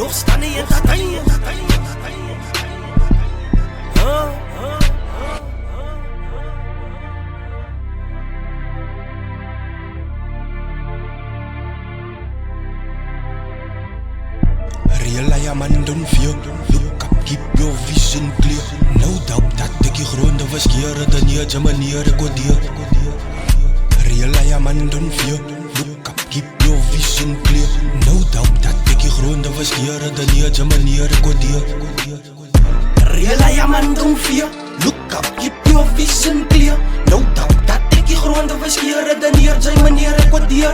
nog staan nie entertain. Real I am man don't fear. Look up, keep your vision clear. No doubt dat ek die gronde was kere dan je manier ek waardeer. Real I am man don't fear. Look up, keep your vision clear. No doubt dat ek die gronde was kere dan je manier ek waardeer. Real I am man don't fear. Look up, keep your vision clear. No doubt dat ek die gronde was kere dan je manier ek waardeer.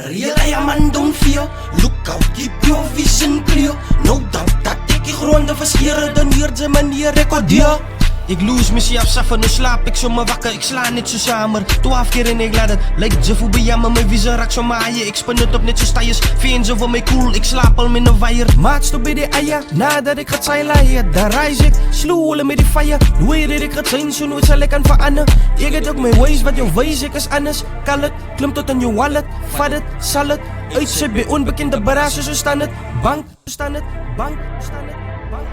Real I am man don't fear. Look out, keep your vision clear. No doubt dat ek die gronde verskeren dan je manier ek waardeer. Ik lose mezelf saffen, nu slaap ik zomaar wakker. Ik sla net zo samen, 12 keer en ik laat het. Lijkt je voorbij jammer, mijn visie raakt zo maaien. Ik span het op net zo stijers, vind ze voor mij cool. Ik slaap al met een waier. Maat stop bij de eier, nadat ik het zijn laaien. Daar reis ik, sloelen met die fire. Hoe dat ik het zijn, zo nooit zal ik aan veranderen. Ik heb ook mijn ways, wat je wees, ik is anders. Kal het, klim tot aan je wallet. Vat het, zal het, uitzet bij onbekende barrages. Zo staan het, bank, staan het, bank, staan het, bank.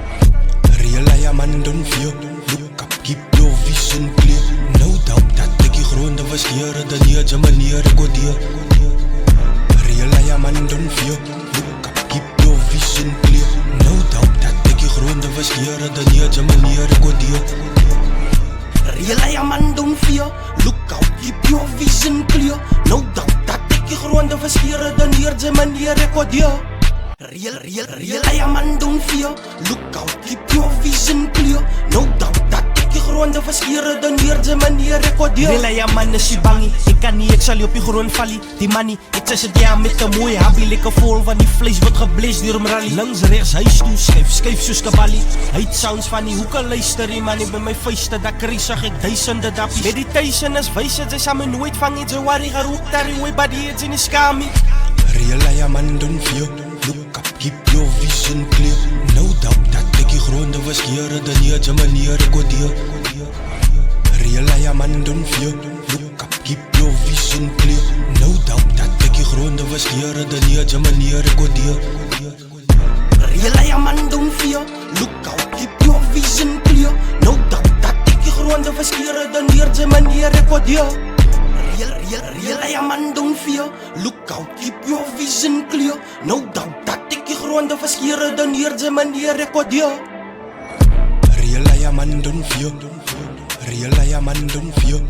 Real I am man don't fear. Look up, keep your vision clear. No doubt dat ek die gronde was kere dan je manier ek waardeer. Real I am man don't fear. Look up, keep your vision clear. No doubt dat ek die gronde was kere dan je manier ek waardeer. Real I am man don't fear. Look out, keep your vision clear. No doubt dat ek die gronde verskeren dan je manier ek waardeer. Real I am man don't fear. Look out, keep your vision clear. No doubt dat ek die gronde verskeren dan je manier ek waardeer. Real I am man is die bangie. Ik kan niet, ik zal je op je grond vallen. Die money, ik zeg het ja met een mooie habie. Lekker vol van die vlees wordt geblezen door hem rally. Langs rechts, huis toe, schijf soos kabali. Heet sounds van die hoeken luister die man. Ik ben mijn vuisten, dat kreeg zag ik duizenden dappies. Meditation is wijze, zij samen nooit vangen. Ze waren geroep daar in way, but die het in de skami. Real I am man don't fear. Look up, keep your vision clear. No doubt dat ek die gronde was kere dan je manier ek waardeer. Real I am man don't fear. Look up, keep your vision clear. No doubt dat ek die gronde was kere dan je manier ek waardeer. Real I am man don't fear. Look out, keep your vision clear. No doubt dat ek die gronde verskeren dan je manier ek waardeer. Real I am man don't fear. Look out, keep your vision clear. No doubt dat ek die gronde verskeren dan je manier ek waardeer. Real I am man don't fear. Real I am man don't fear.